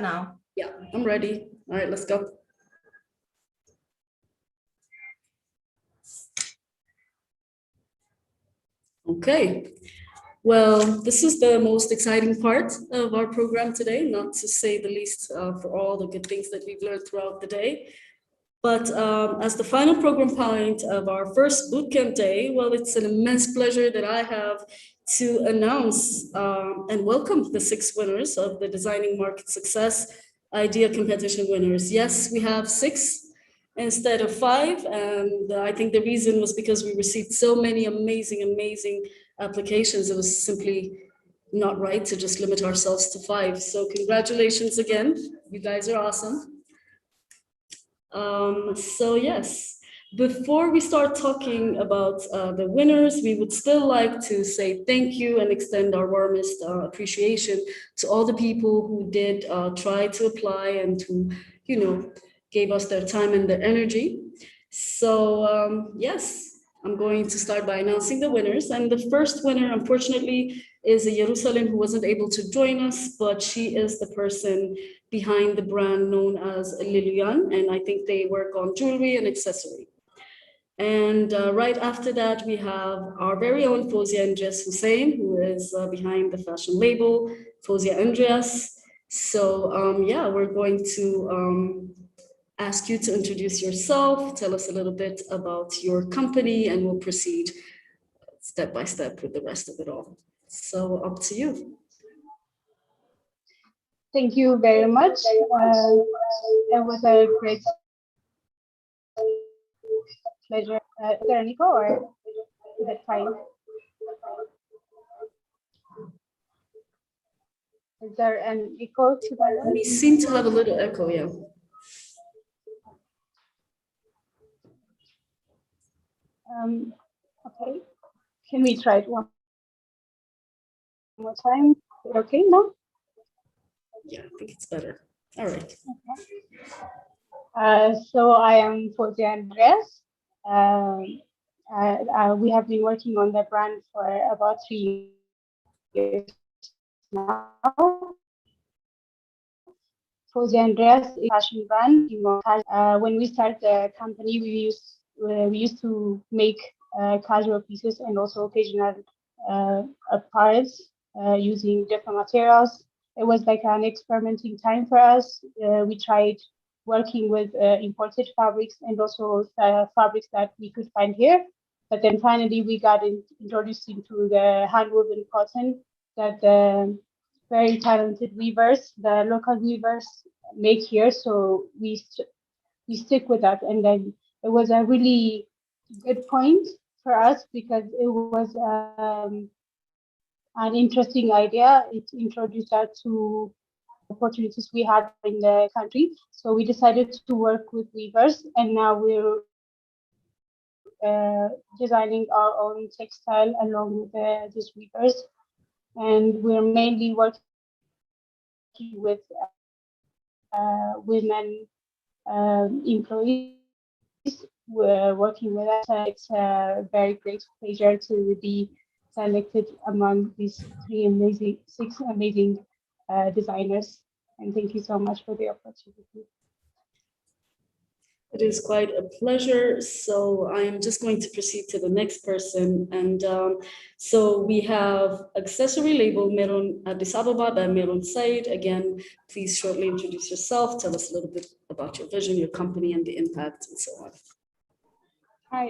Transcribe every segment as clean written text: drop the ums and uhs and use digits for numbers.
Now. Yeah, I'm ready. All right, let's go. Okay. Well, this is the most exciting part of our program today, not to say the least for all the good things that we've learned throughout the day. But as the final program point of our first bootcamp day, well, it's an immense pleasure that I have to announce and welcome the 6 winners of the Designing Market Success Idea Competition winners. Yes, we have 6 instead of 5, and I think the reason was because we received so many amazing applications. It was simply not right to just limit ourselves to 5. So congratulations again, you guys are awesome. So yes, before we start talking about the winners, we would still like to say thank you and extend our warmest appreciation to all the people who did try to apply and who, gave us their time and their energy. So yes, I'm going to start by announcing the winners. And the first winner, unfortunately, is a Jerusalem who wasn't able to join us, but she is the person behind the brand known as Liluyans, and I think they work on jewelry and accessory. And right after that, we have our very own Fozia Endrias Hussen, who is behind the fashion label, Fozia Endrias. So yeah, we're going to ask you to introduce yourself, tell us a little bit about your company, and we'll proceed step by step with the rest of it all. So up to you. Thank you very much. It was a great pleasure. Is there an echo or is it fine? Is there an echo to that? We seem to have a little echo, yeah. Okay, can we try it one more time? Okay, no? Yeah, I think it's better. All right. Okay. So I am Fozia Endrias. We have been working on the brand for about 3 years now. Fozia Endrias is a fashion brand. When we started the company, we used to make casual pieces and also occasional apparels using different materials. It was like an experimenting time for us. We tried working with imported fabrics and also fabrics that we could find here. But then finally we got introduced into the hand-woven cotton that very talented weavers, the local weavers make here. So we stick with that. And then it was a really good point for us because it was an interesting idea. It introduced us to opportunities we had in the country. So we decided to work with weavers, and now we're designing our own textile along with these weavers. And we're mainly working with women employees. We're working with us. It's a very great pleasure to be selected among these 6 amazing designers. And thank you so much for the opportunity. It is quite a pleasure. So I'm just going to proceed to the next person. And so we have accessory label Meron Addis Ababa by Meron Seid. Again, please shortly introduce yourself. Tell us a little bit about your vision, your company, and the impact, and so on. Hi,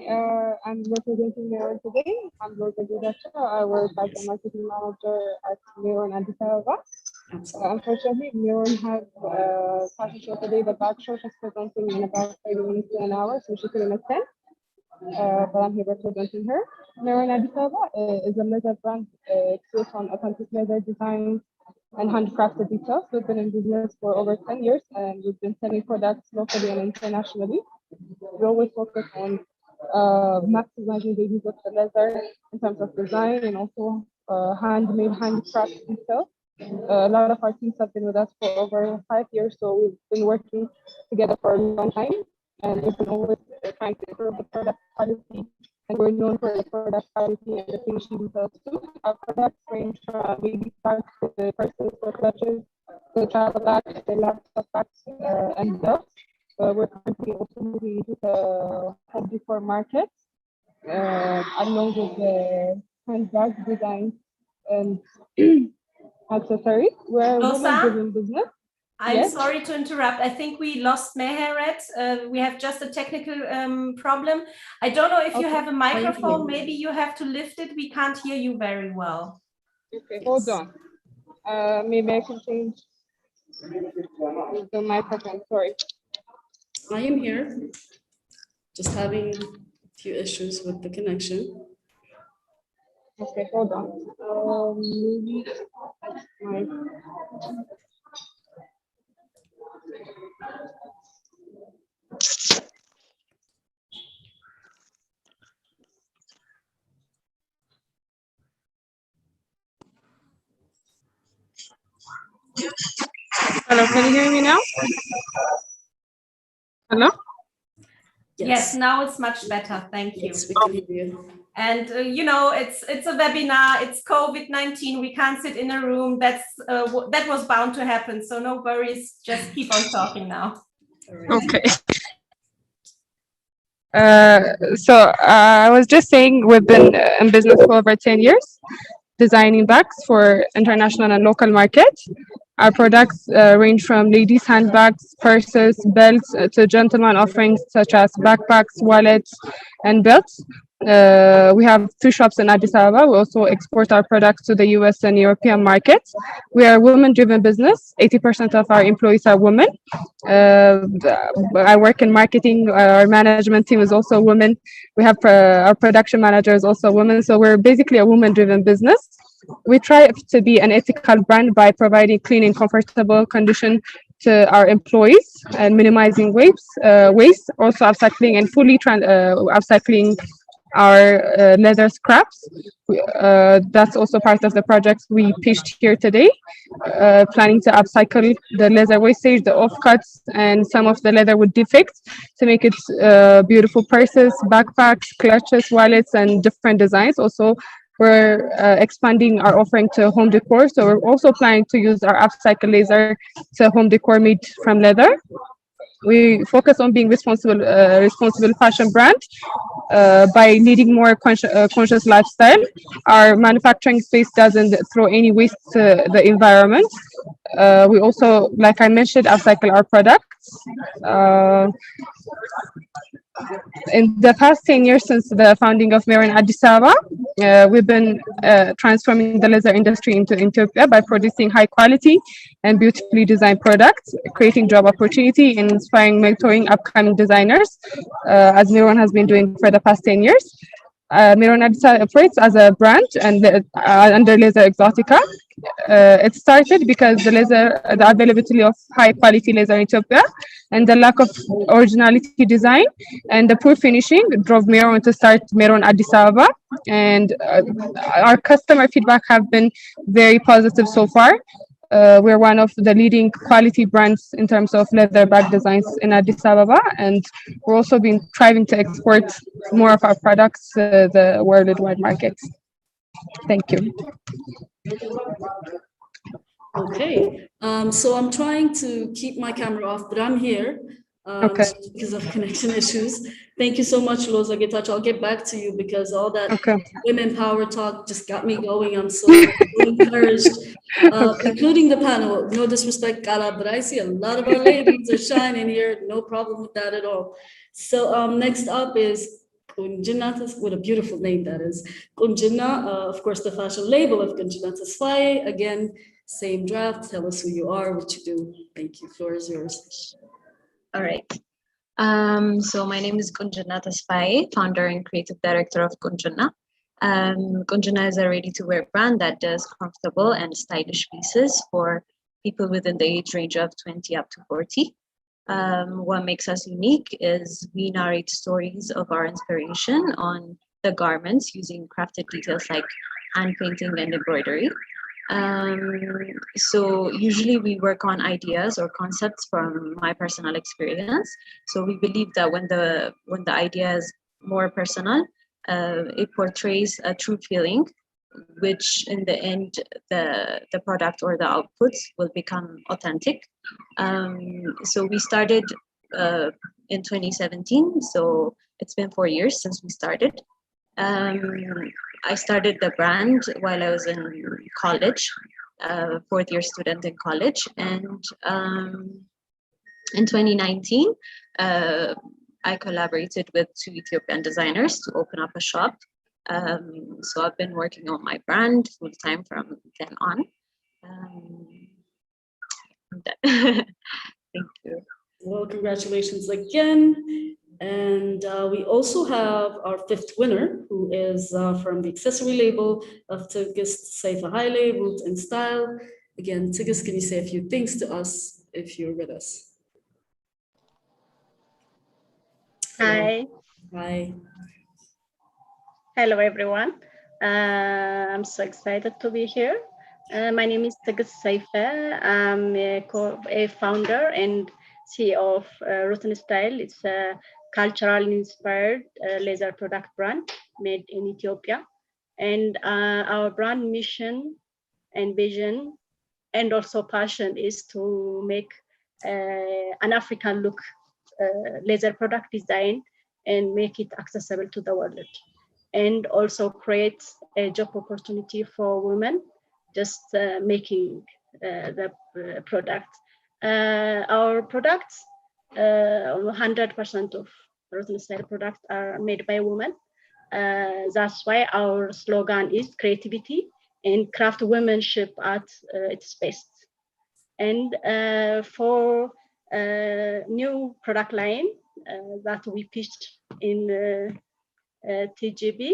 I'm representing Meron today. I'm Loza Getachew. I work as a marketing manager at Meron Addis Ababa. Unfortunately, Meron has a fashion show today. The back show is presenting in about 30 minutes to an hour, so she couldn't attend. But I'm here representing her. Meron Addis Ababa is a leather brand built on authentic leather designs and handcrafted details. We've been in business for over 10 years, and we've been selling products locally and internationally. We always focus on maximizing the use of the leather in terms of design and also handmade, handcrafted details. A lot of our teams have been with us for over 5 years, so we've been working together for a long time, and we've been always trying to improve the product quality, and we're known for the product quality and the finishing details too. Our products range from baby scarves to purses or clutches, the travel bags, the laptop bags, and belts. We're currently also moving into the home decor market, along with the handbag design and accessories. We're a Loza? woman-driven business. I'm Yes. sorry to interrupt. I think we lost Meheret. We have just a technical problem. I don't know if you have a microphone. Maybe you have to lift it. We can't hear you very well. Okay, hold on. Maybe I can change the microphone. Sorry. I am here, just having a few issues with the connection. Okay, hold on. Maybe my. Hello, can you hear me now? Hello? Yes, now it's much better. Thank you. Yes, we can hear you. And you know, it's a webinar. It's COVID-19. We can't sit in a room. That was bound to happen. So no worries. Just keep on talking now. Okay. I was just saying we've been in business for over 10 years, designing bags for international and local markets. Our products range from ladies' handbags, purses, belts, to gentlemen offerings such as backpacks, wallets, and belts. We have 2 shops in Addis Ababa. We also export our products to the US and European markets. We are a women-driven business. 80% of our employees are women. I work in marketing. Our management team is also women. We have our production manager is also a woman. So we're basically a woman-driven business. We try to be an ethical brand by providing clean and comfortable condition to our employees and minimizing waste, also upcycling and fully upcycling our leather scraps. That's also part of the project we pitched here today, planning to upcycle the leather wastage, the offcuts, and some of the leather with defects to make it beautiful purses, backpacks, clutches, wallets, and different designs. Also, we're expanding our offering to home decor. So we're also planning to use our upcycle laser to home decor made from leather. We focus on being responsible fashion brand by leading more conscious lifestyle. Our manufacturing space doesn't throw any waste to the environment. We also, like I mentioned, upcycle our products. In the past 10 years since the founding of Meron Addis Ababa, we've been transforming the leather industry into Ethiopia by producing high quality and beautifully designed products, creating job opportunity, and inspiring mentoring upcoming designers, as Meron has been doing for the past 10 years. Meron Addis Ababa operates as a brand and under Leather Exotica. It started because the availability of high quality leather in Ethiopia and the lack of originality design and the poor finishing drove Meron to start Meron Addis Ababa. And our customer feedback have been very positive so far. We're one of the leading quality brands in terms of leather bag designs in Addis Ababa, and we're also been striving to export more of our products to the worldwide markets. Thank you. Okay, so I'm trying to keep my camera off, but I'm here because of connection issues. Thank you so much, Loza Getachew. I'll get back to you because all that women power talk just got me going. I'm so encouraged, including the panel. No disrespect, Kaleab, but I see a lot of our ladies are shining here. No problem with that at all. So next up is Kunjina, what a beautiful name that is. Kunjina, of course, the fashion label of Kunjina Tesfaye. Again, same draft. Tell us who you are, what you do. Thank you. Floor is yours. All right. So my name is Kunjina Tesfaye, founder and creative director of Kunjina. Kunjina is a ready-to-wear brand that does comfortable and stylish pieces for people within the age range of 20 up to 40. What makes us unique is we narrate stories of our inspiration on the garments using crafted details like hand painting and embroidery. So usually we work on ideas or concepts from my personal experience. So we believe that when the idea is more personal, it portrays a true feeling which in the end, the product or the outputs will become authentic. So we started in 2017, so it's been 4 years since we started. I started the brand while I was in college, fourth year student in college, and in 2019, I collaborated with 2 Ethiopian designers to open up a shop. So I've been working on my brand full time from then on. Thank you. Well, congratulations again. And we also have our 5th winner, who is from the accessory label of Tigist Seife Haile, Root and Style. Again, Tigist, can you say a few things to us if you're with us? Hi. Hi. Hello, everyone. I'm so excited to be here. My name is Tigist Seife. I'm a founder and CEO of Root and Style. It's a culturally inspired leather product brand made in Ethiopia. And our brand mission and vision and also passion is to make an African look leather product design and make it accessible to the world. And also create a job opportunity for women just making the product. Our products, 100% of Root and Style products are made by women. That's why our slogan is creativity and craft womanship at its best. And for new product line that we pitched in TGB,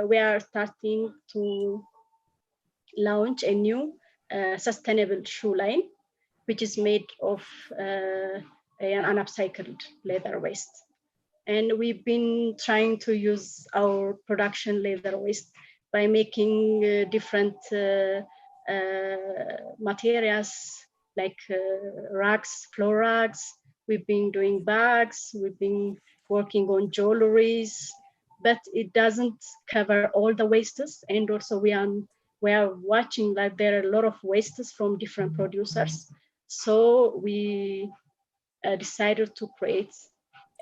we are starting to launch a new sustainable shoe line, which is made of an upcycled leather waste. And we've been trying to use our production leather waste by making different materials like rugs, floor rugs. We've been doing bags, we've been working on jewelries, but it doesn't cover all the wastes. And also we are watching that there are a lot of wastes from different producers. So we decided to create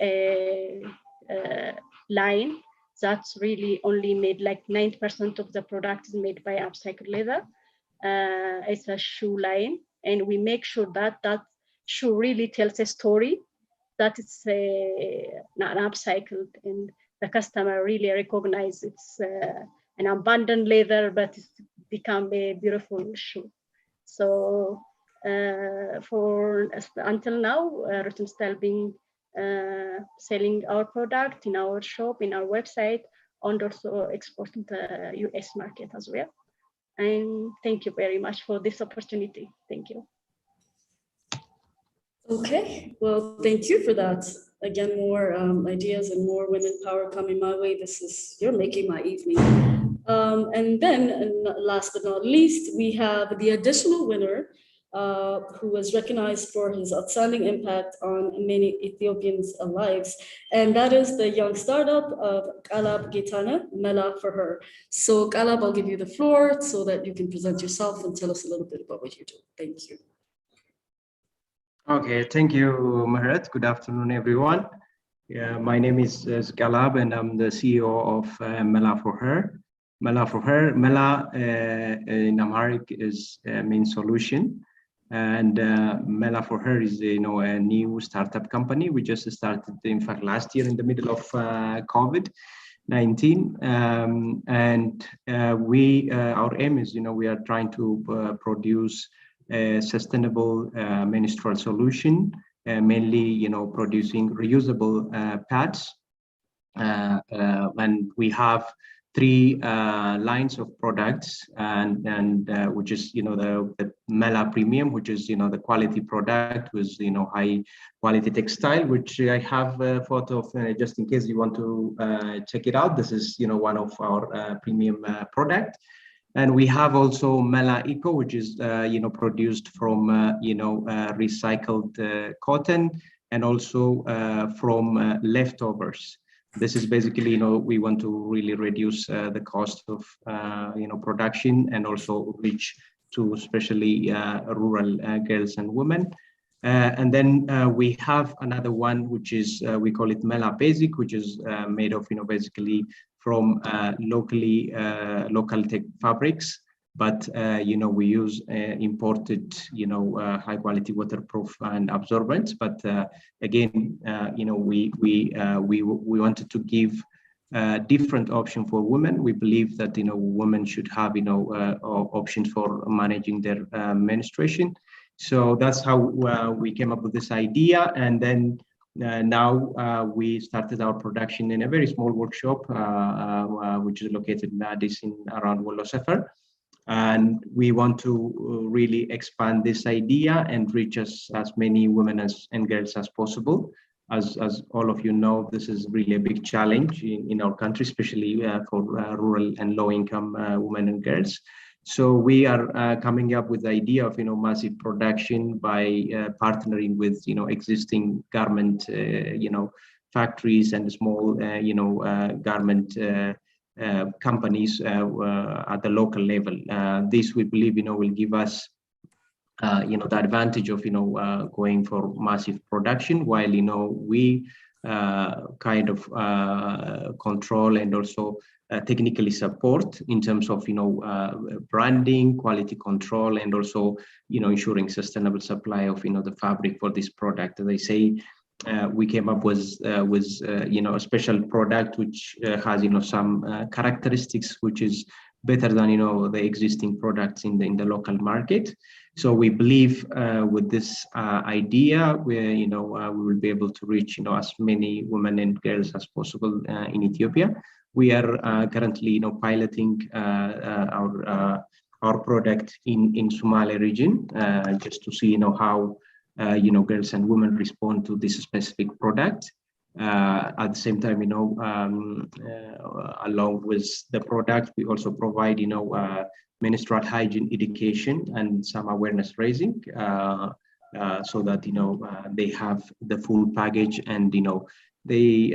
a line that's really only made like 90% of the product is made by upcycled leather. It's a shoe line, and we make sure that that shoe really tells a story, that it's not upcycled, and the customer really recognize it's an abundant leather, but it's become a beautiful shoe. So until now, Root and Style being selling our product in our shop, in our website, and also exporting to the US market as well. And thank you very much for this opportunity. Thank you. Okay, well, thank you for that. Again, more ideas and more women power coming my way. You're making my evening. And then, last but not least, we have the additional winner who was recognized for his outstanding impact on many Ethiopians' lives. And that is the young startup of Kaleab Getaneh, MELAFORHER. So Kaleab, I'll give you the floor so that you can present yourself and tell us a little bit about what you do. Thank you. Okay, thank you, Merit. Good afternoon, everyone. Yeah, my name is Kaleab, and I'm the CEO of MELAFORHER. MELAFORHER, Mela in Amharic is mean solution, and MELAFORHER is a new startup company. We just started, in fact, last year in the middle of COVID-19, and our aim is we are trying to produce a sustainable menstrual solution, mainly producing reusable pads, and we have 3 lines of products, and which is the Mela Premium, which is the quality product with high quality textile, which I have a photo of just in case you want to check it out. This is one of our premium product. And we have also Mela Eco, which is produced from recycled cotton, and also from leftovers. This is basically, we want to really reduce the cost of, production and also reach to especially rural girls and women. And then we have another one, which is, we call it Mela Basic, which is made of, basically from local tech fabrics. But, we use imported, high quality waterproof and absorbents. But again, we wanted to give different option for women. We believe that, women should have, options for managing their menstruation. So that's how we came up with this idea. And then now we started our production in a very small workshop, which is located in Addis around Wolo Sefer. And we want to really expand this idea and reach as many women and girls as possible. As all of you know, this is really a big challenge in our country, especially for rural and low-income women and girls. So we are coming up with the idea of massive production by partnering with existing garment factories and small garment companies at the local level. This we believe will give us the advantage of going for massive production, while we kind of control and also technically support in terms of branding, quality control, and also ensuring sustainable supply of the fabric for this product. As I say, we came up with a special product which has some characteristics which is better than the existing products in the local market. So we believe with this idea, we will be able to reach as many women and girls as possible in Ethiopia. We are currently piloting our product in Somali region just to see how girls and women respond to this specific product. At the same time, along with the product, we also provide menstrual hygiene education and some awareness raising, so that they have the full package and they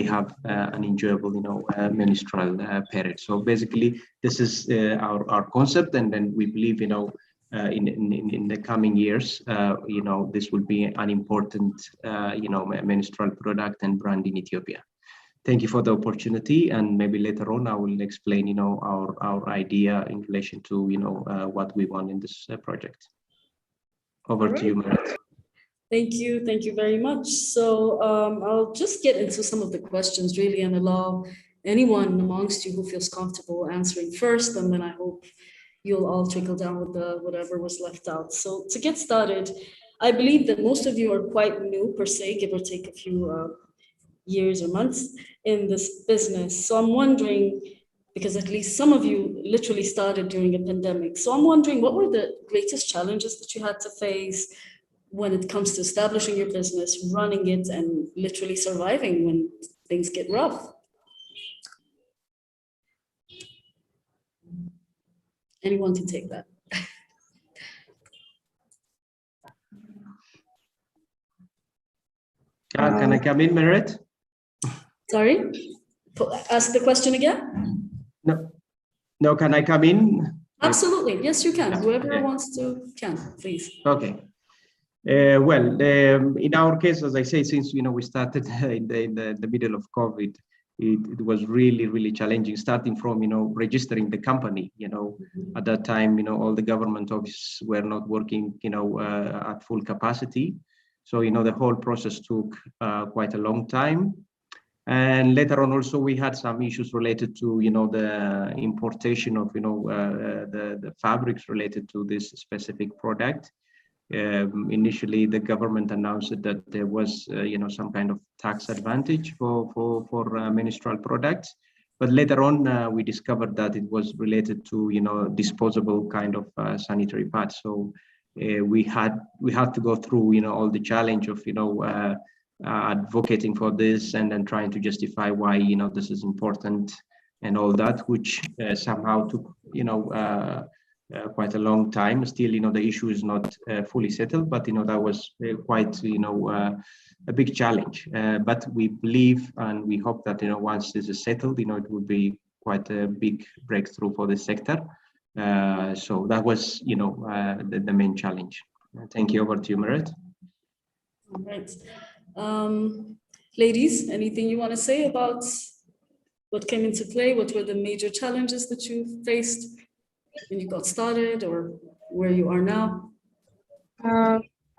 have an enjoyable menstrual period. So basically, this is our concept, and then we believe in the coming years, this will be an important menstrual product and brand in Ethiopia. Thank you for the opportunity, and maybe later on I will explain our idea in relation to what we want in this project. Over to you, Meron. Thank you very much. So I'll just get into some of the questions really, and allow anyone amongst you who feels comfortable answering first, and then I hope you'll all trickle down with whatever was left out. So to get started, I believe that most of you are quite new per se, give or take a few years or months in this business. So I'm wondering, because at least some of you literally started during a pandemic. So I'm wondering, what were the greatest challenges that you had to face when it comes to establishing your business, running it, and literally surviving when things get rough? Anyone can take that. Can I come in, Meron? Sorry? Ask the question again? No, can I come in? Absolutely, yes, you can. Whoever wants to can, please. Okay. Well, in our case, as I say, since we started in the middle of COVID, it was really challenging, starting from registering the company. At that time, all the government offices were not working at full capacity. So the whole process took quite a long time. And later on, also we had some issues related to the importation of the fabrics related to this specific product. Initially, the government announced that there was some kind of tax advantage for menstrual products, but later on we discovered that it was related to disposable kind of sanitary pads. So we had to go through all the challenge of advocating for this and then trying to justify why this is important and all that, which somehow took quite a long time. Still, the issue is not fully settled, but that was quite a big challenge. But we believe and we hope that once this is settled, it will be quite a big breakthrough for the sector. So that was the main challenge. Thank you. Over to you, Meron. All right. Ladies, anything you want to say about what came into play? What were the major challenges that you faced when you got started, or where you are now?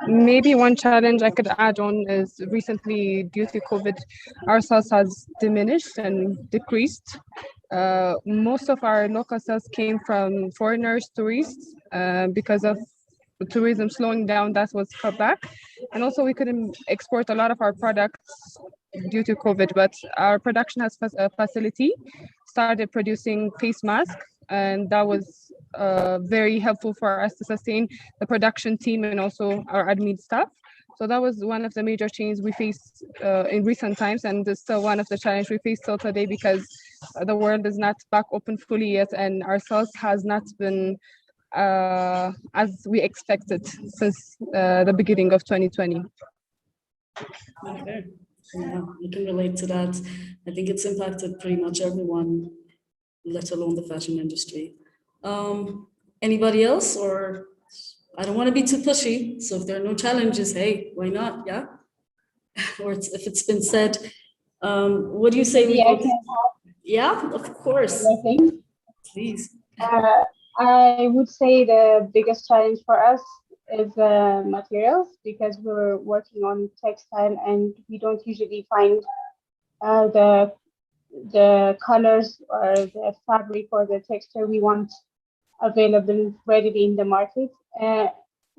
Maybe one challenge I could add on is recently, due to COVID, our sales has diminished and decreased. Most of our local sales came from foreigners, tourists, because of tourism slowing down. That was cut back, and also we couldn't export a lot of our products due to COVID. But our production has a facility started producing face masks, and that was very helpful for us to sustain the production team and also our admin staff. So that was one of the major changes we faced in recent times, and it's still one of the challenges we face till today, because the world is not back open fully yet, and our sales has not been as we expected since the beginning of 2020. Okay. Yeah, I can relate to that. I think it's impacted pretty much everyone, let alone the fashion industry. Anybody else? Or I don't want to be too pushy, so if there are no challenges, hey, why not? Yeah. Or if it's been said, what do you say? Yeah, of course. Please. I would say the biggest challenge for us is materials, because we're working on textile and we don't usually find the colors or the fabric or the texture we want available readily in the market.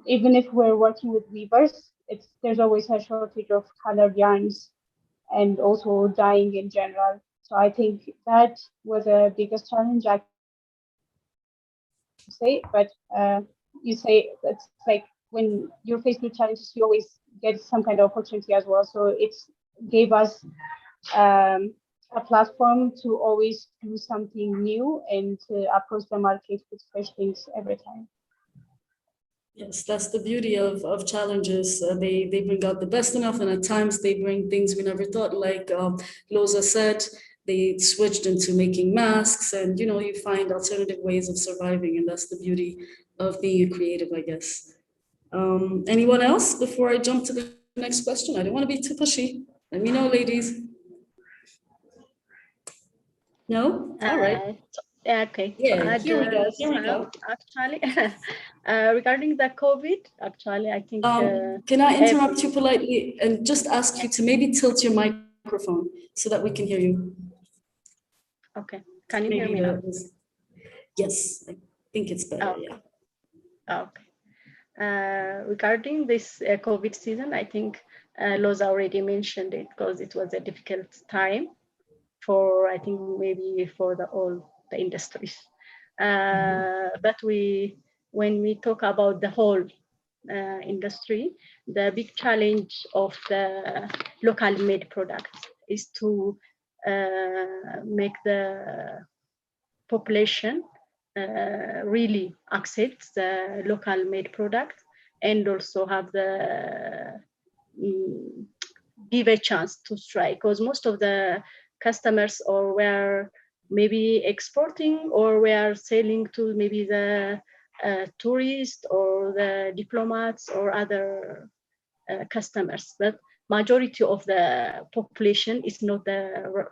Even if we're working with weavers, there's always a shortage of colored yarns and also dyeing in general. So I think that was the biggest challenge I say. But you say it's like when you're faced with challenges, you always get some kind of opportunity as well. So it gave us a platform to always do something new and to approach the market with fresh things every time. Yes, that's the beauty of challenges. They bring out the best enough, and at times they bring things we never thought. Like Loza said, they switched into making masks, and you find alternative ways of surviving, and that's the beauty of being a creative, I guess. Anyone else before I jump to the next question? I don't want to be too pushy. Let me know, ladies. No? All right. Okay. Yeah, here we go. Actually, regarding the COVID, actually, I think. Can I interrupt you politely and just ask you to maybe tilt your microphone so that we can hear you? Okay. Can you hear me now? Yes, I think it's better. Okay. Yeah. Okay. Regarding this COVID season, I think Loza already mentioned it, because it was a difficult time for, I think, maybe for all the industries. But when we talk about the whole industry, the big challenge of the local made products is to make the population really accept the local made product, and also have the give a chance to try, because most of the customers or were maybe exporting or were selling to maybe the tourists or the diplomats or other customers, but majority of the population is not the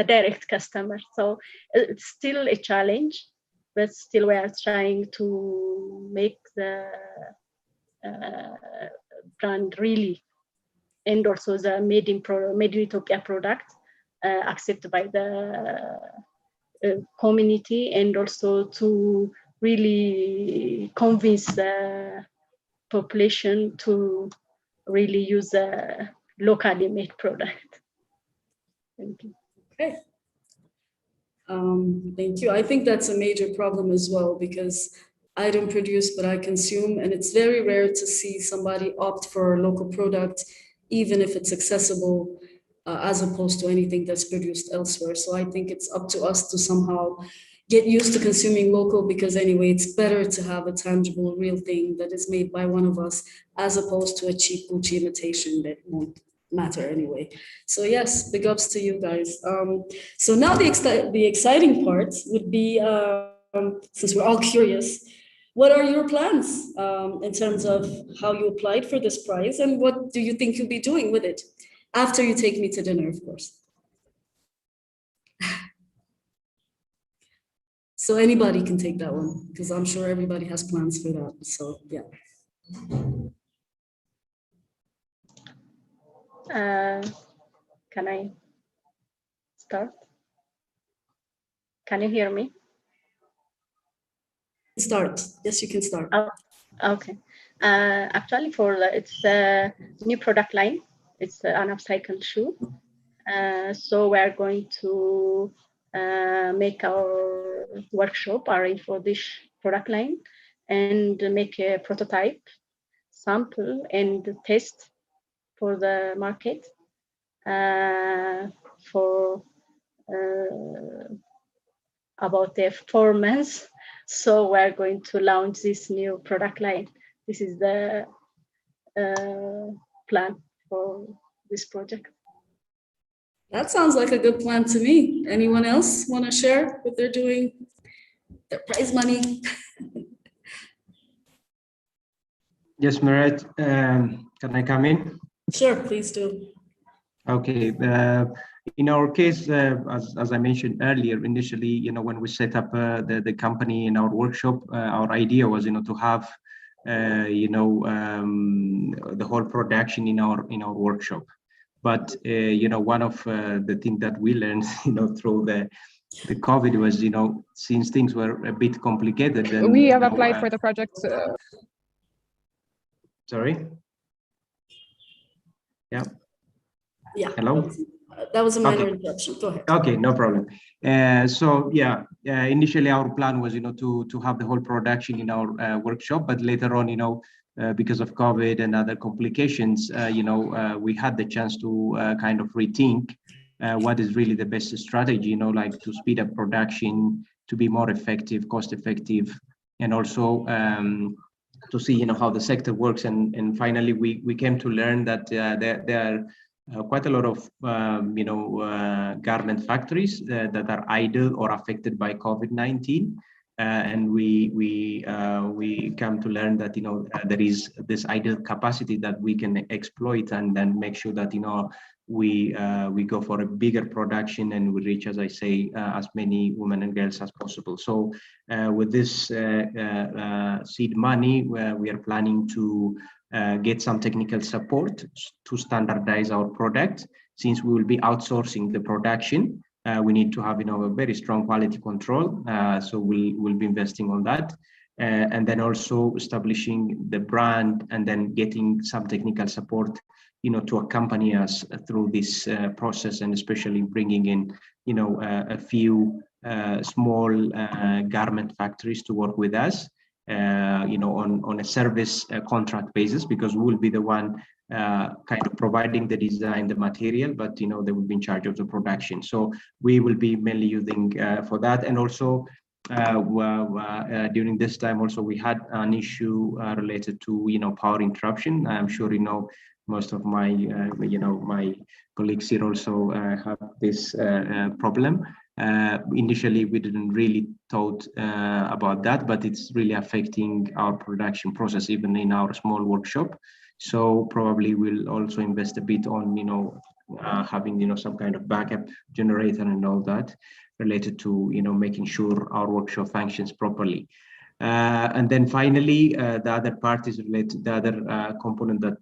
direct customer. So it's still a challenge, but still we are trying to make the brand really, and also the made in Ethiopia product accepted by the community, and also to really convince the population to really use a locally made product. Thank you. Okay. Thank you. I think that's a major problem as well, because I don't produce, but I consume, and it's very rare to see somebody opt for a local product, even if it's accessible, as opposed to anything that's produced elsewhere. So I think it's up to us to somehow get used to consuming local, because anyway, it's better to have a tangible, real thing that is made by one of us, as opposed to a cheap Gucci imitation that won't matter anyway. So yes, big ups to you guys. So now the exciting part would be, since we're all curious, what are your plans in terms of how you applied for this prize, and what do you think you'll be doing with it after you take me to dinner, of course? So anybody can take that one, because I'm sure everybody has plans for that. So yeah. Can I start? Can you hear me? Start. Yes, you can start. Oh, okay. Actually, it's a new product line. It's an upcycled shoe. So we're going to make our workshop arrange for this product line and make a prototype, sample, and test for the market for about 4 months. So we're going to launch this new product line. This is the plan for this project. That sounds like a good plan to me. Anyone else want to share what they're doing? Their prize money. Yes, Merit, can I come in? Sure, please do. Okay. In our case, as I mentioned earlier, initially, when we set up the company in our workshop, our idea was, to have, the whole production in our workshop. But one of the things that we learned, through the COVID was, since things were a bit complicated. Then, we have applied for the project. Sorry. Yeah. Yeah. Hello. That was a minor interruption. Go ahead. Okay, no problem. So yeah, initially our plan was, to have the whole production in our workshop, but later on, because of COVID and other complications, we had the chance to kind of rethink what is really the best strategy, like to speed up production, to be more effective, cost effective, and also to see, how the sector works. And finally, we came to learn that there are quite a lot of, garment factories that are idle or affected by COVID-19. And we come to learn that, there is this idle capacity that we can exploit, and then make sure that, we go for a bigger production, and we reach, as I say, as many women and girls as possible. So with this seed money, we are planning to get some technical support to standardize our product. Since we will be outsourcing the production, we need to have, a very strong quality control. So we'll be investing on that. And then also establishing the brand, and then getting some technical support, to accompany us through this process, and especially bringing in, a few small garment factories to work with us, on a service contract basis, because we will be the one kind of providing the design, the material, but they will be in charge of the production. So we will be mainly using for that. And also during this time also we had an issue related to power interruption. I'm sure most of my my colleagues here also have this problem. Initially we didn't really thought about that, but it's really affecting our production process even in our small workshop. So probably we'll also invest a bit on having some kind of backup generator and all that related to making sure our workshop functions properly. And then finally, the other part is related, the other component that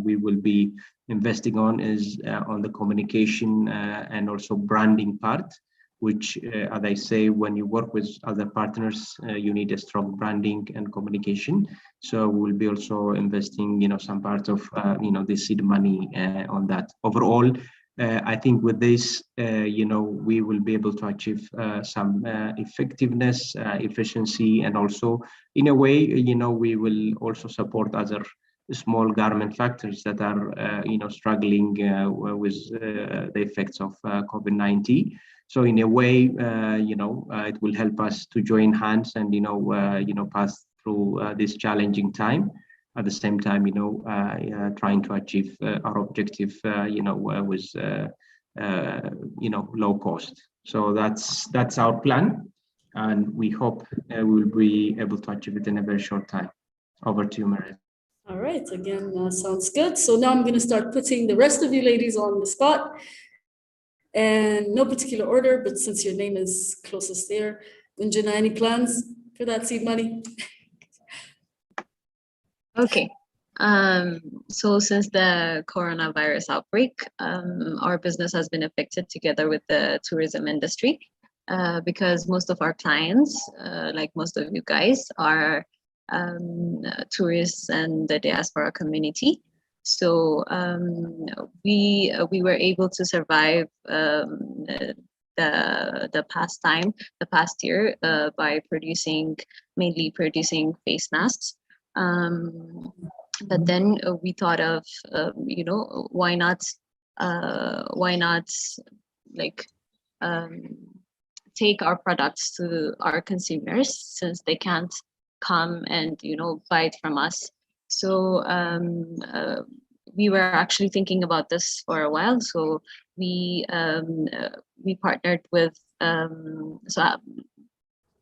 we will be investing on is on the communication and also branding part, which, as I say, when you work with other partners, you need a strong branding and communication. So we'll be also investing, some part of, the seed money on that. Overall, I think with this, we will be able to achieve some effectiveness, efficiency, and also, in a way, we will also support other small garment factories that are, struggling with the effects of COVID-19. So in a way, it will help us to join hands and pass through this challenging time. At the same time, trying to achieve our objective, with low cost. So that's our plan, and we hope we'll be able to achieve it in a very short time. Over to you, Meron. All right, again, sounds good. So now I'm going to start putting the rest of you ladies on the spot, and no particular order, but since your name is closest there, Kunjina, any plans for that seed money? Okay. So since the coronavirus outbreak, our business has been affected together with the tourism industry, because most of our clients, like most of you guys, are tourists and the diaspora community. So we were able to survive the past year by mainly producing face masks. But then we thought of why not like take our products to our consumers, since they can't come and buy it from us. So we were actually thinking about this for a while. So we partnered with so I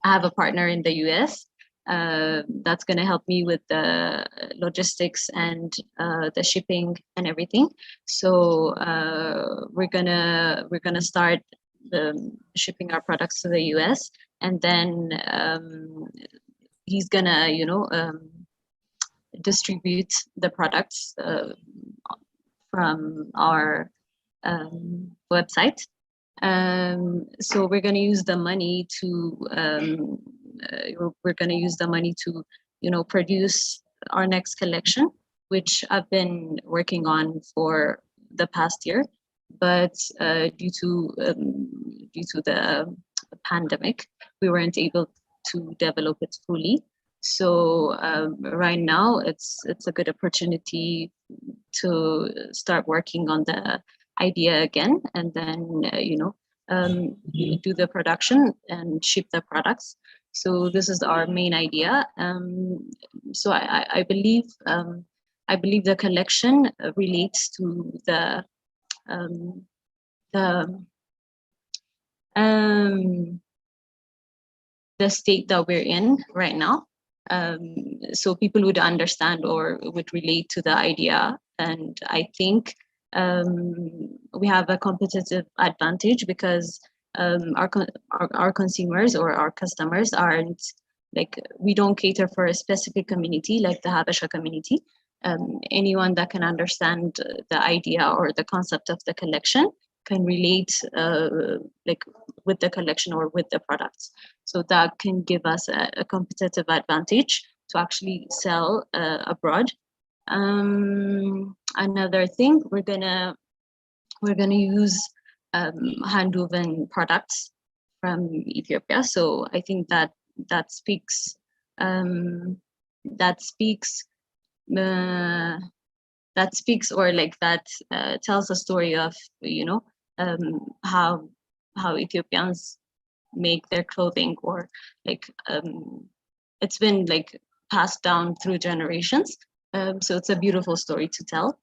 have a partner in the US that's going to help me with the logistics and the shipping and everything. So we're gonna start shipping our products to the US, and then he's gonna distribute the products from our website. So we're going to use the money to produce our next collection, which I've been working on for the past year, but due to the pandemic, we weren't able to develop it fully. So right now it's a good opportunity to start working on the idea again, and then do the production and ship the products. So this is our main idea. So I believe the collection relates to the state that we're in right now. So people would understand or would relate to the idea, and I think we have a competitive advantage because our consumers or our customers aren't we don't cater for a specific community like the Habesha community. Anyone that can understand the idea or the concept of the collection can relate with the collection or with the products. So that can give us a competitive advantage to actually sell abroad. Another thing, we're gonna use hand-woven products from Ethiopia. So I think that speaks or tells a story of how Ethiopians make their clothing, or it's been passed down through generations. So it's a beautiful story to tell.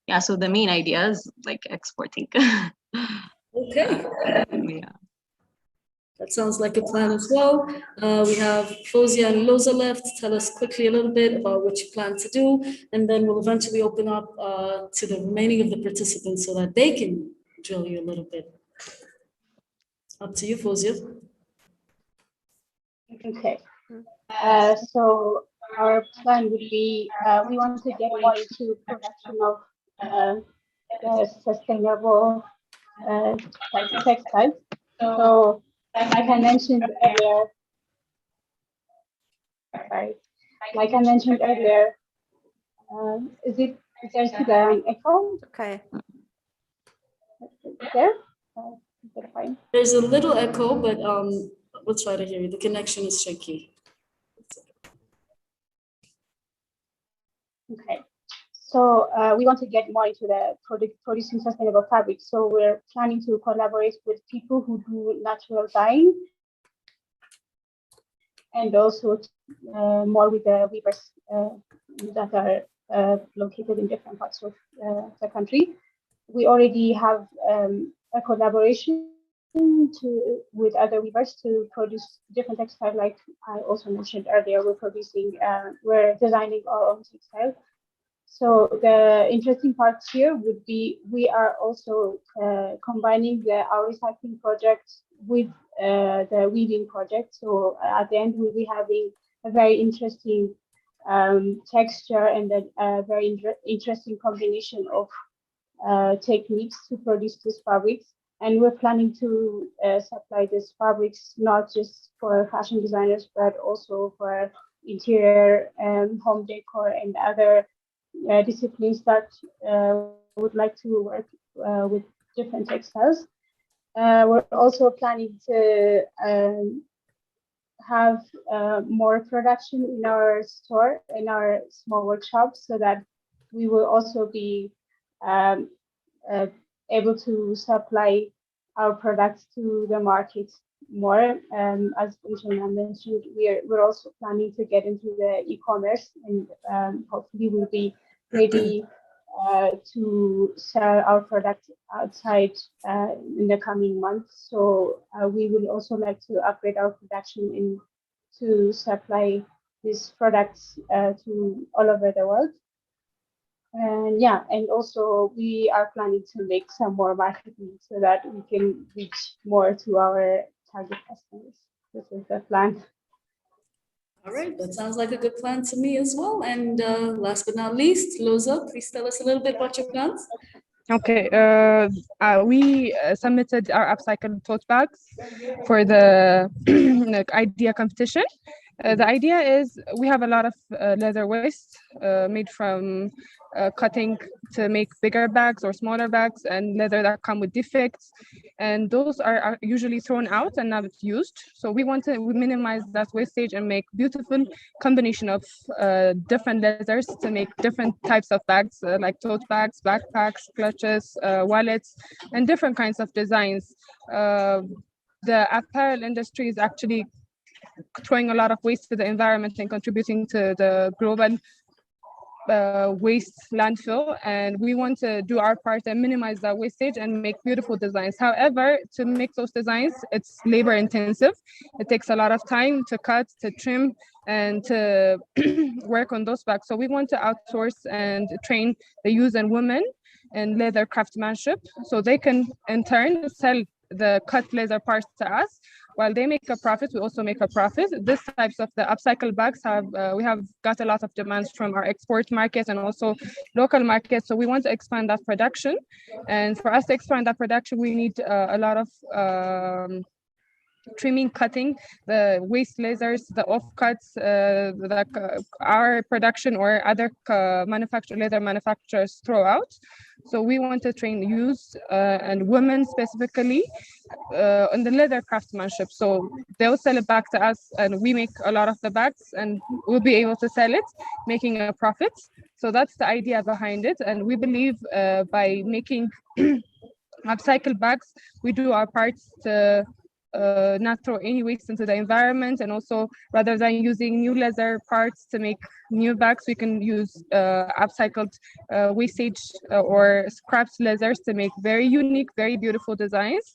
Yeah, so the main idea is exporting. Okay. Yeah. That sounds like a plan as well. We have Fozia and Loza left. Tell us quickly a little bit about what you plan to do, and then we'll eventually open up to the remaining of the participants so that they can drill you a little bit. Up to you, Fozia. Okay. So our plan would be we want to get more into production of sustainable textiles. So like I mentioned earlier, is there still an echo? Okay. Is there? Is that fine? There's a little echo, but we'll try to hear you. The connection is shaky. Okay. So we want to get more into the producing sustainable fabrics. So we're planning to collaborate with people who do natural dyeing, and also more with the weavers that are located in different parts of the country. We already have a collaboration with other weavers to produce different textiles. Like I also mentioned earlier, we're designing our own textile. So the interesting part here would be we are also combining our recycling project with the weaving project. So at the end, we'll be having a very interesting texture and a very interesting combination of techniques to produce these fabrics. And we're planning to supply these fabrics not just for fashion designers, but also for interior and home decor and other disciplines that would like to work with different textiles. We're also planning to have more production in our store, in our small workshops, so that we will also be able to supply our products to the market more. As Kunjina mentioned, we're also planning to get into the e-commerce, and hopefully we'll be ready to sell our product outside in the coming months. So we will also like to upgrade our production to supply these products to all over the world. And yeah, and also we are planning to make some more marketing so that we can reach more to our target customers. This is the plan. All right, that sounds like a good plan to me as well. And last but not least, Loza, please tell us a little bit about your plans. Okay, we submitted our upcycled tote bags for the idea competition. The idea is we have a lot of leather waste made from cutting to make bigger bags or smaller bags, and leather that come with defects, and those are usually thrown out and not used. So we want to minimize that wastage and make beautiful combination of different leathers to make different types of bags, like tote bags, backpacks, clutches, wallets, and different kinds of designs. The apparel industry is actually throwing a lot of waste to the environment and contributing to the global waste landfill, and we want to do our part and minimize that wastage and make beautiful designs. However, to make those designs, it's labor intensive. It takes a lot of time to cut, to trim, and to work on those bags. So we want to outsource and train the youth and women in leather craftsmanship, so they can in turn sell the cut leather parts to us. While they make a profit, we also make a profit. These types of the upcycle bags we have got a lot of demands from our export market and also local markets. So we want to expand that production. And for us to expand that production, we need a lot of trimming, cutting, the waste lasers, the offcuts, our production or other leather manufacturers throw out. So we want to train youth and women specifically on the leather craftsmanship. So they'll sell it back to us, and we make a lot of the bags, and we'll be able to sell it, making a profit. So that's the idea behind it. And we believe by making upcycle bags, we do our part to not throw any waste into the environment, and also rather than using new leather parts to make new bags, we can use upcycled wastage or scraps leathers to make very unique, very beautiful designs.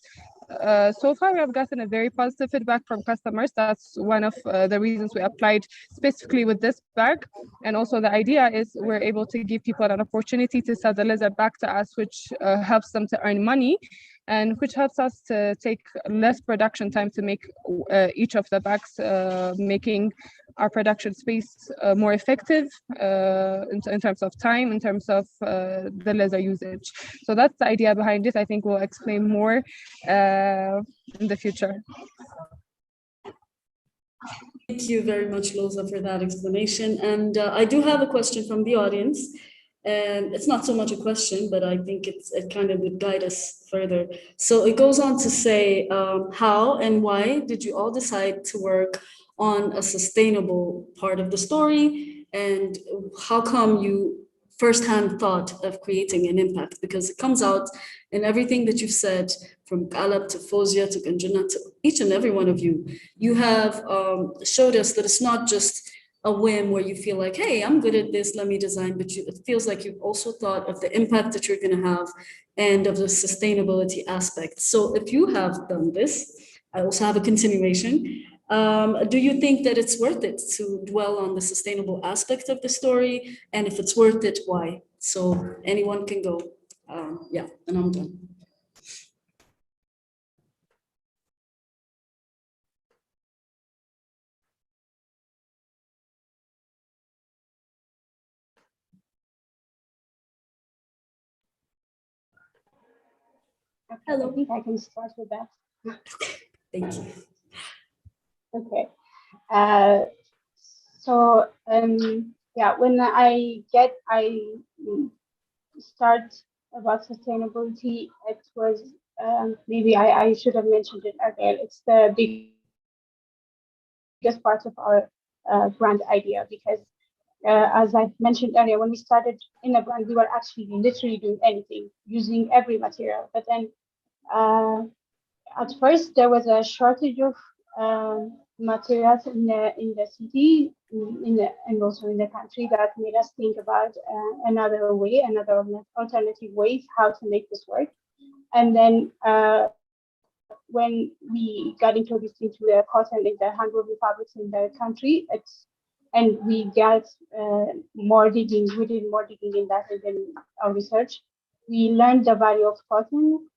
So far, we have gotten a very positive feedback from customers. That's one of the reasons we applied specifically with this bag. And also the idea is we're able to give people an opportunity to sell the leather back to us, which helps them to earn money, and which helps us to take less production time to make each of the bags, making our production space more effective in terms of time, in terms of the leather usage. So that's the idea behind it. I think we'll explain more in the future. Thank you very much, Loza, for that explanation. And I do have a question from the audience. And it's not so much a question, but I think it kind of would guide us further. So it goes on to say, how and why did you all decide to work on a sustainable part of the story? And how come you firsthand thought of creating an impact, because it comes out in everything that you've said, from Kaleab to Fozia to Kunjina to each and every one of you. You have showed us that it's not just a whim where you feel like, hey, I'm good at this, let me design, but it feels like you've also thought of the impact that you're going to have and of the sustainability aspect. So if you have done this, I also have a continuation. Do you think that it's worth it to dwell on the sustainable aspect of the story? And if it's worth it, why? So anyone can go. Yeah, and I'm done. Okay, Hello. I think I can start with that. Thank you. Okay. Yeah, when I start about sustainability, it was maybe I should have mentioned it earlier. It's the biggest part of our brand idea, because as I mentioned earlier, when we started in a brand, we were actually literally doing anything, using every material. But then at first there was a shortage of materials in the city, and also in the country, that made us think about another alternative ways how to make this work. And then when we got introduced into the cotton and the hand-woven fabrics in the country, and we got more digging, we did more digging in that, and then our research, we learned the value of cotton.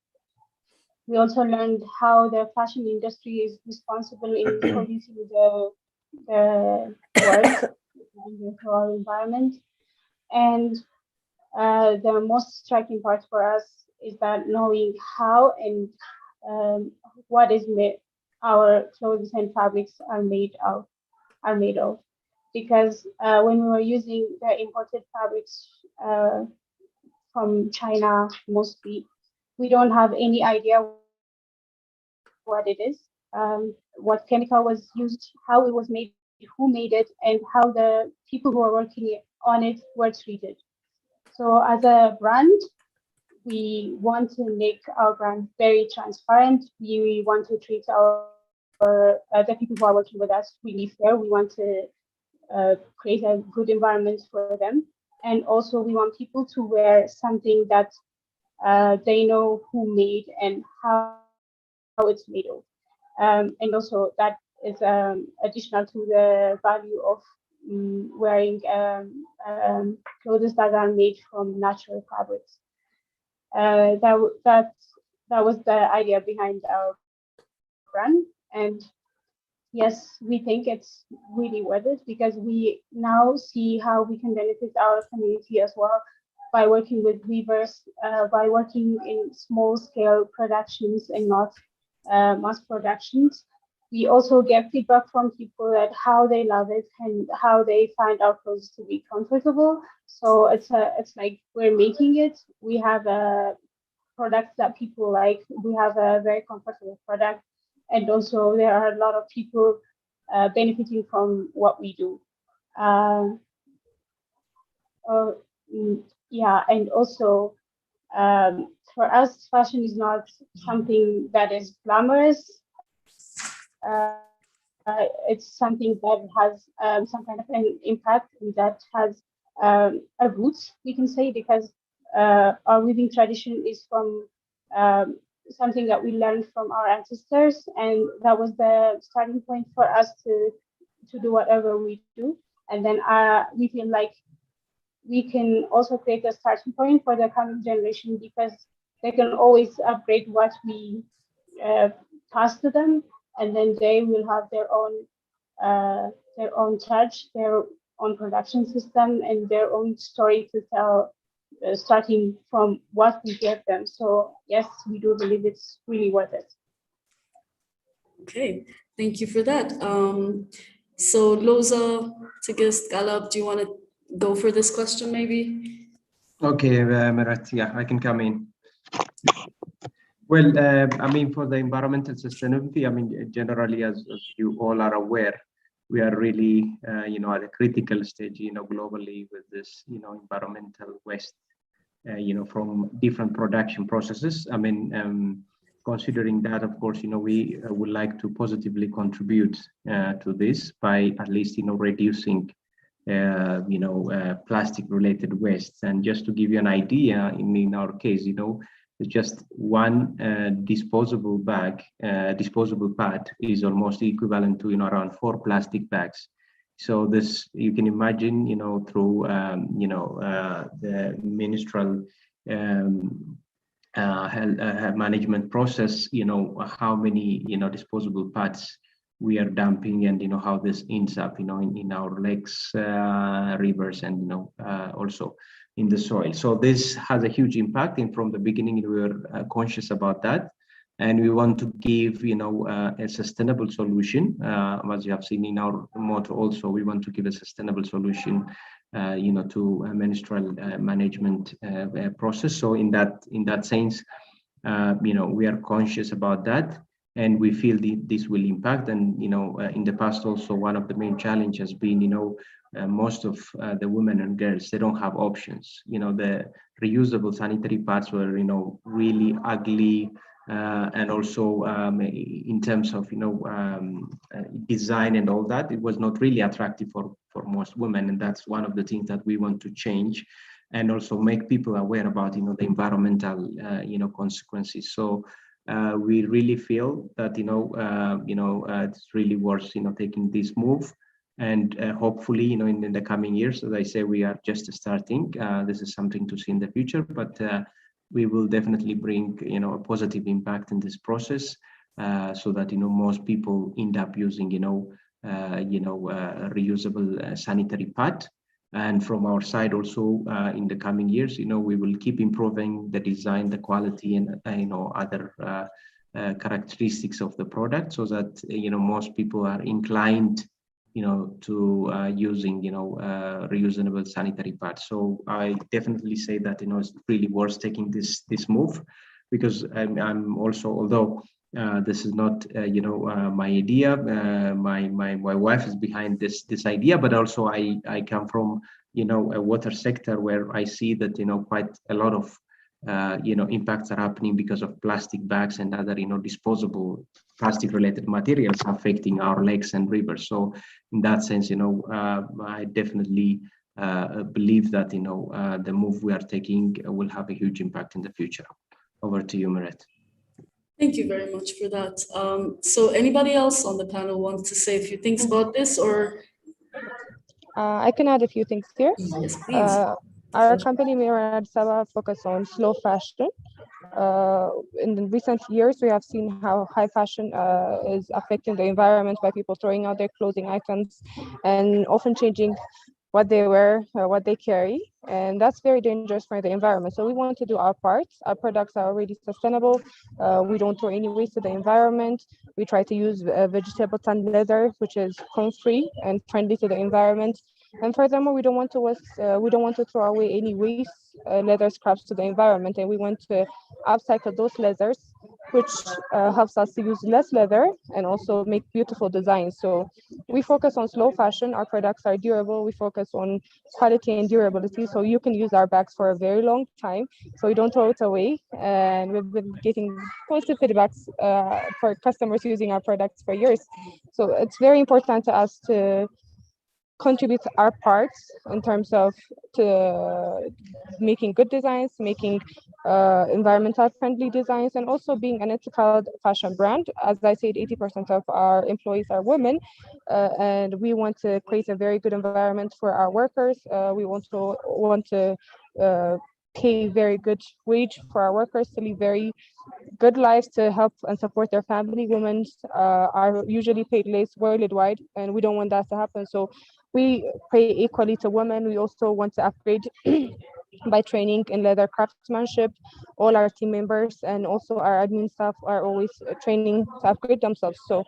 We also learned how the fashion industry is responsible in producing the world and our environment. And the most striking part for us is that knowing how and what is made, our clothes and fabrics are made of. Because when we were using the imported fabrics from China mostly, we don't have any idea what it is, what chemical was used, how it was made, who made it, and how the people who are working on it were treated. So as a brand, we want to make our brand very transparent. We want to treat the people who are working with us really fair. We want to create a good environment for them. And also we want people to wear something that they know who made and how it's made of. And also that is additional to the value of wearing clothes that are made from natural fabrics. That was the idea behind our brand. And yes, we think it's really worth it, because we now see how we can benefit our community as well by working with weavers, by working in small scale productions and not mass productions. We also get feedback from people that how they love it and how they find our clothes to be comfortable. So it's like we're making it. We have a product that people like. We have a very comfortable product, and also there are a lot of people benefiting from what we do. Yeah, and also for us, fashion is not something that is glamorous. It's something that has some kind of an impact, that has a roots, we can say, because our weaving tradition is from something that we learned from our ancestors, and that was the starting point for us to do whatever we do. And then we feel like we can also create a starting point for the coming generation, because they can always upgrade what we pass to them, and then they will have their own touch, their own production system, and their own story to tell, starting from what we give them. So yes, we do believe it's really worth it. Okay, thank you for that. So Loza, Tigist, Kaleab, do you want to go for this question maybe? Okay, Merat, yeah, I can come in. Well, I mean, for the environmental sustainability, I mean, generally, as you all are aware, we are really, at a critical stage, globally with this, environmental waste, from different production processes. I mean, considering that, of course, we would like to positively contribute to this by at least, reducing, plastic-related wastes. And just to give you an idea, in our case, just one disposable pad is almost equivalent to, around 4 plastic bags. So this, you can imagine, through, the ministerial management process, how many, disposable pads we are dumping, and how this ends up, in our lakes, rivers, and also in the soil. So this has a huge impact, and from the beginning we were conscious about that, and we want to give, a sustainable solution. As you have seen in our motto, also we want to give a sustainable solution, to a ministerial management process. So in that sense, we are conscious about that. And we feel this will impact. And, in the past also, one of the main challenges has been, most of the women and girls, they don't have options. The reusable sanitary pads were, really ugly. And also in terms of, design and all that, it was not really attractive for most women. And that's one of the things that we want to change, and also make people aware about, the environmental, consequences. So we really feel that it's really worth taking this move, and hopefully in the coming years, as I say, we are just starting. This is something to see in the future, but we will definitely bring a positive impact in this process, so that most people end up using reusable sanitary pad. And from our side also, in the coming years, we will keep improving the design, the quality, and other characteristics of the product, so that most people are inclined to using reusable sanitary pads. So I definitely say that it's really worth taking this move, because I'm also, although this is not my idea, my wife is behind this idea, but also I come from a water sector where I see that quite a lot of impacts are happening because of plastic bags and other disposable plastic related materials affecting our lakes and rivers. So in that sense, I definitely believe that the move we are taking will have a huge impact in the future. Over to you, Meret. Thank you very much for that. So anybody else on the panel wants to say a few things about this, or? I can add a few things here. Yes, please. Our company, Meron Addis Ababa, focus on slow fashion. In the recent years, we have seen how high fashion is affecting the environment by people throwing out their clothing items and often changing what they wear, what they carry, and that's very dangerous for the environment. So we want to do our part. Our products are already sustainable. We don't throw any waste to the environment. We try to use vegetable tan leather, which is crime-free and friendly to the environment. And furthermore, we don't want to throw away any waste leather scraps to the environment, and we want to upcycle those leathers, which helps us to use less leather and also make beautiful designs. So we focus on slow fashion. Our products are durable. We focus on quality and durability, so you can use our bags for a very long time, so we don't throw it away. And we've been getting positive feedbacks for customers using our products for years. So it's very important to us to contribute our parts in terms of making good designs, making environmental friendly designs, and also being an ethical fashion brand. As I said, 80% of our employees are women, and we want to create a very good environment for our workers. We also want to pay very good wage for our workers to live very good lives, to help and support their family. Women are usually paid less worldwide, and we don't want that to happen. So we pay equally to women. We also want to upgrade by training in leather craftsmanship. All our team members and also our admin staff are always training to upgrade themselves. So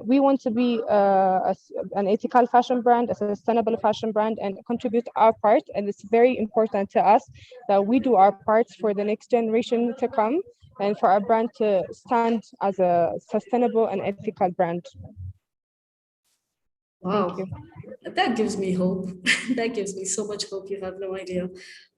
we want to be an ethical fashion brand, a sustainable fashion brand, and contribute our part. And it's very important to us that we do our parts for the next generation to come, and for our brand to stand as a sustainable and ethical brand. Wow. Thank you. That gives me hope. That gives me so much hope. You have no idea.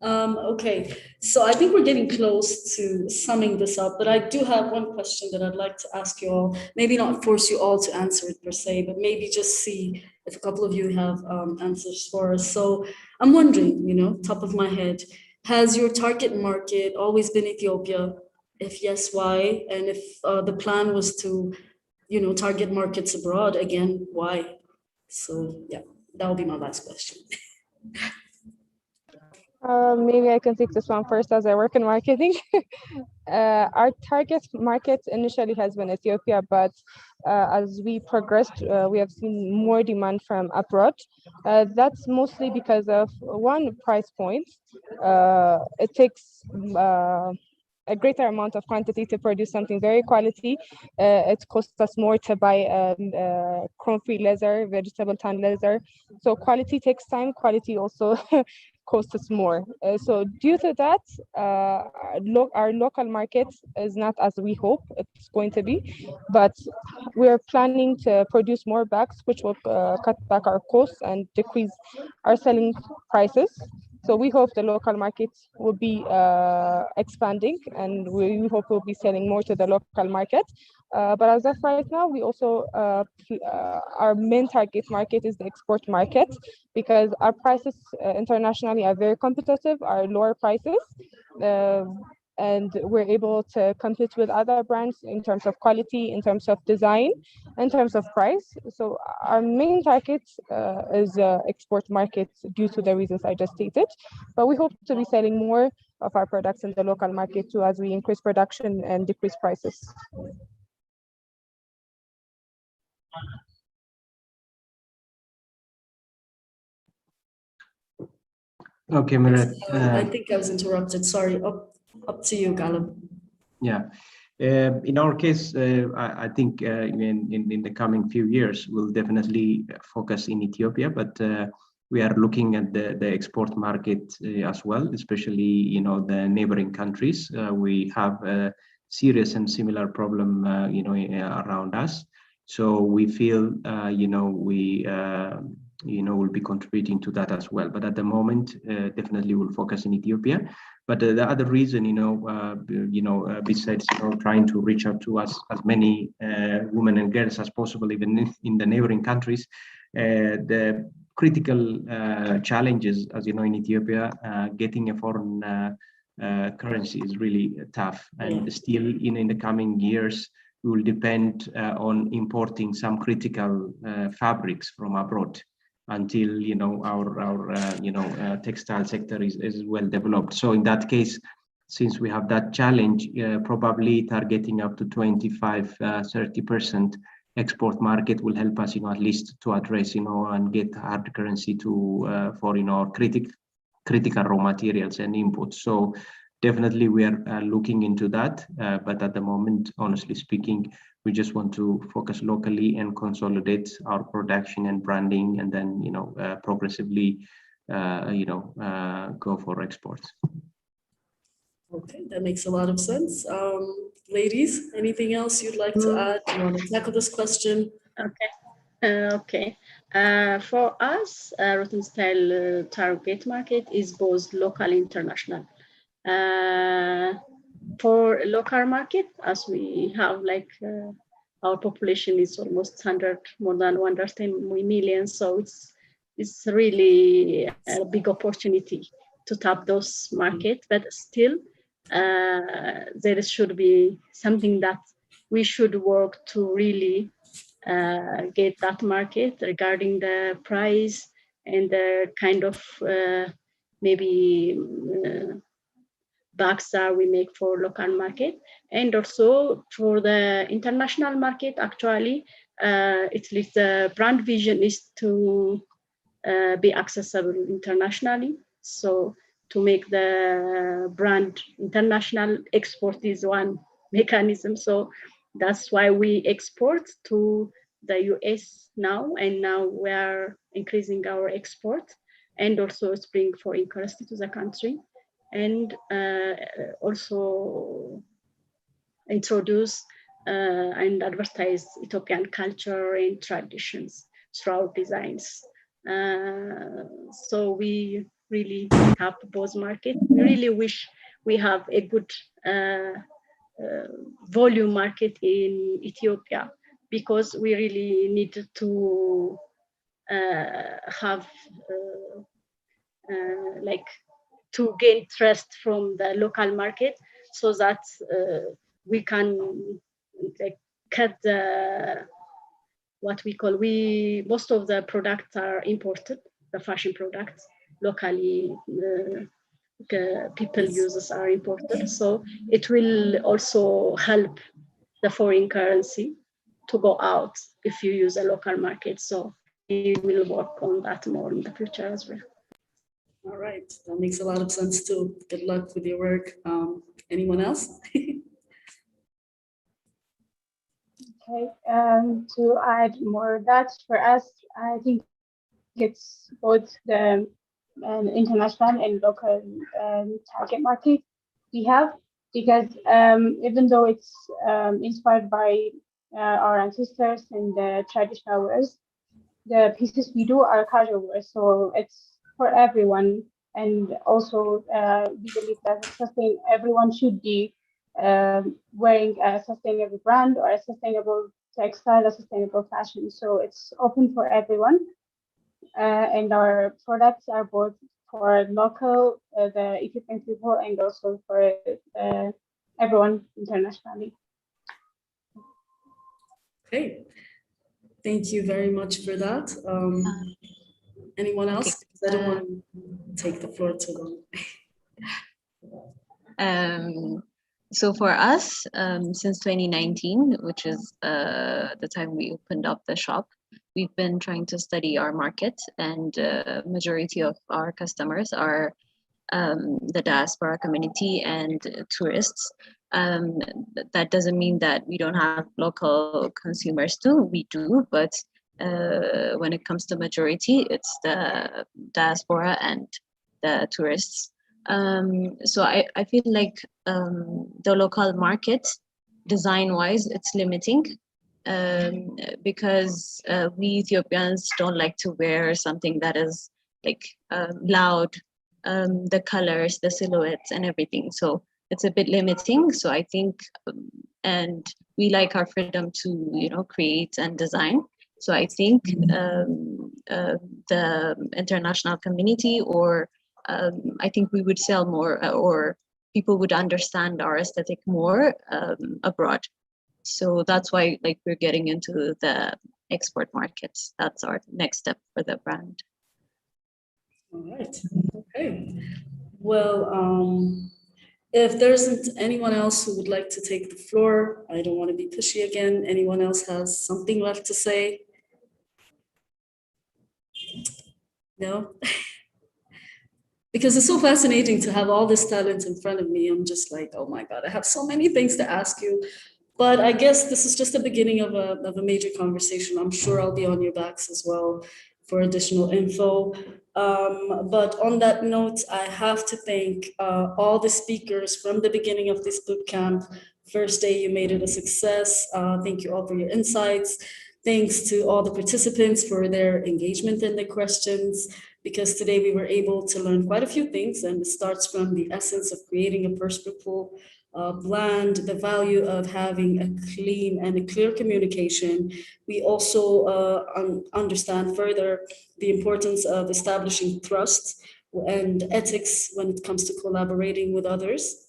Okay, so I think we're getting close to summing this up, but I do have one question that I'd like to ask you all. Maybe not force you all to answer it per se, but maybe just see if a couple of you have answers for us. So I'm wondering, top of my head, has your target market always been Ethiopia? If yes, why? And if the plan was to, target markets abroad, again, why? So yeah, that will be my last question. Maybe I can take this one first as I work in marketing. Our target market initially has been Ethiopia, but as we progressed, we have seen more demand from abroad. That's mostly because of one, price point. It takes a greater amount of quantity to produce something very quality. It costs us more to buy chrome-free leather, vegetable tan leather. So quality takes time. Quality also costs us more. So due to that, our local market is not as we hope it's going to be, but we're planning to produce more bags, which will cut back our costs and decrease our selling prices. So we hope the local market will be expanding, and we hope we'll be selling more to the local market. But as of right now, we also our main target market is the export market, because our prices internationally are very competitive, are lower prices, and we're able to compete with other brands in terms of quality, in terms of design, in terms of price. So our main target is export market due to the reasons I just stated. But we hope to be selling more of our products in the local market too, as we increase production and decrease prices. Okay, Meron. I think I was interrupted. Sorry. Up to you, Kaleab. Yeah. In our case, I think in the coming few years, we'll definitely focus in Ethiopia, but we are looking at the export market as well, especially, the neighboring countries. We have a serious and similar problem, around us. So we feel, we'll be contributing to that as well. But at the moment, definitely we'll focus in Ethiopia. But the other reason, besides trying to reach out to as many women and girls as possible, even in the neighboring countries, the critical challenges, as you know, in Ethiopia, getting a foreign currency is really tough. And still, in the coming years, we will depend on importing some critical fabrics from abroad until our textile sector is well developed. So in that case, since we have that challenge, probably targeting up to 25-30% export market will help us, at least to address, and get hard currency for critical raw materials and inputs. So definitely we are looking into that, but at the moment, honestly speaking, we just want to focus locally and consolidate our production and branding, and then progressively go for exports. Okay, that makes a lot of sense. Ladies, anything else you'd like to add? Do you want to tackle this question? Okay. For us, Rotten Style target market is both local and international. For local market, as we have our population is almost more than 110 million, so it's really a big opportunity to tap those markets. But still, there should be something that we should work to really get that market regarding the price and the kind of maybe bags that we make for local market, and also for the international market. Actually, at least the brand vision is to be accessible internationally. So to make the brand international, export is one mechanism. So that's why we export to the US now, and now we are increasing our export, and also bring foreign currency to the country, and also introduce and advertise Ethiopian culture and traditions. through our designs. So we really have both market. We really wish we have a good volume market in Ethiopia, because we really need to have like to gain trust from the local market, so that we can like cut the what we call, most of the products are imported, the fashion products locally people uses are imported, so it will also help the foreign currency to go out if you use a local market. So we will work on that more in the future as well. All right, that makes a lot of sense too. Good luck with your work. Anyone else? Okay, to add more that for us, I think it's both the international and local target market we have, because even though it's inspired by our ancestors and the traditional wears, the pieces we do are casual wear, so it's for everyone. And also we believe that everyone should be wearing a sustainable brand or a sustainable textile, a sustainable fashion. So it's open for everyone. And our products are both for local, the Ethiopian people, and also for everyone internationally. Okay, thank you very much for that. Anyone else? Okay. I don't want to take the floor too long. So for us, since 2019, which is the time we opened up the shop, we've been trying to study our market, and majority of our customers are the diaspora community and tourists. That doesn't mean that we don't have local consumers too. We do, but when it comes to majority, it's the diaspora and the tourists. So I feel like the local market, design-wise, it's limiting. Because we Ethiopians don't like to wear something that is like loud, the colors, the silhouettes, and everything. So it's a bit limiting. So I think, and we like our freedom to create and design. So I think the international community, or I think we would sell more, or people would understand our aesthetic more abroad. So that's why we're getting into the export markets. That's our next step for the brand. All right. Okay. Well, if there isn't anyone else who would like to take the floor, I don't want to be pushy again. Anyone else has something left to say? No? Because it's so fascinating to have all this talent in front of me. I'm just like, oh my God, I have so many things to ask you. But I guess this is just the beginning of a major conversation. I'm sure I'll be on your backs as well for additional info. But on that note, I have to thank all the speakers from the beginning of this bootcamp. First day, you made it a success. Thank you all for your insights. Thanks to all the participants for their engagement and the questions, because today we were able to learn quite a few things, and it starts from the essence of creating a purposeful brand, the value of having a clean and a clear communication. We also understand further the importance of establishing trust and ethics when it comes to collaborating with others.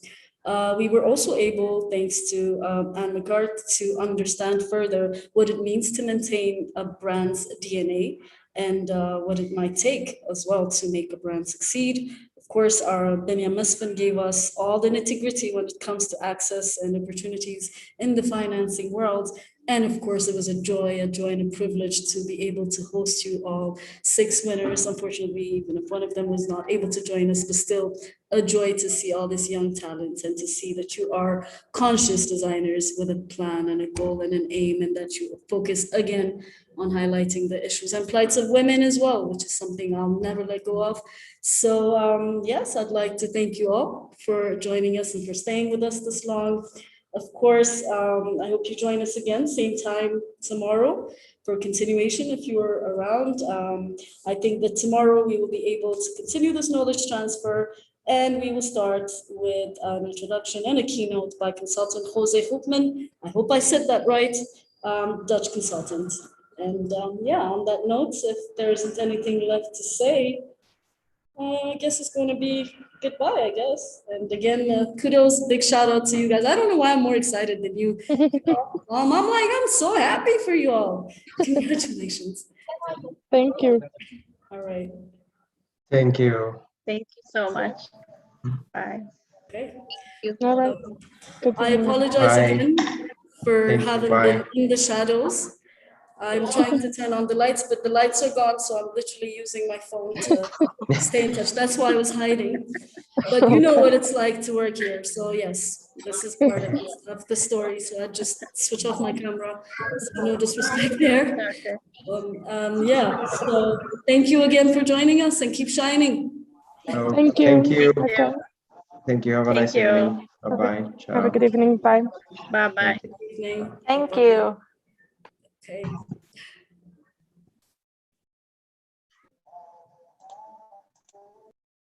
We were also able, thanks to Anne McCart, to understand further what it means to maintain a brand's DNA and what it might take as well to make a brand succeed. Of course, our Benya Mesfin gave us all the nitty-gritty when it comes to access and opportunities in the financing world. And of course, it was a joy and a privilege to be able to host you all, 6 winners. Unfortunately, even if one of them was not able to join us, but still a joy to see all this young talent and to see that you are conscious designers with a plan and a goal and an aim, and that you focus again on highlighting the issues and plights of women as well, which is something I'll never let go of. So yes, I'd like to thank you all for joining us and for staying with us this long. Of course, I hope you join us again, same time tomorrow for continuation if you are around. I think that tomorrow we will be able to continue this knowledge transfer, and we will start with an introduction and a keynote by consultant Jose Hoopman. I hope I said that right, Dutch consultant. And yeah, on that note, if there isn't anything left to say, I guess it's going to be goodbye, I guess. And again, kudos, big shout out to you guys. I don't know why I'm more excited than you. I'm like, I'm so happy for you all. Congratulations. Thank you. All right. Thank you. Thank you so much. Bye. Okay. All right. Good I evening. apologize Bye. again for Thank you. having Bye. been in the shadows. I'm trying to turn on the lights, but the lights are gone, so I'm literally using my phone to stay in touch. That's why I was hiding. But you know what it's like to work here. So yes, this is part of the story. So I just switch off my camera. So no disrespect there. Okay. Yeah, so thank you again for joining us and keep shining. Oh, Thank you. thank you. Okay. Thank you. Have a nice evening. Bye-bye. Have a Ciao. good evening. Bye. Bye-bye. Good evening. Thank you. Okay.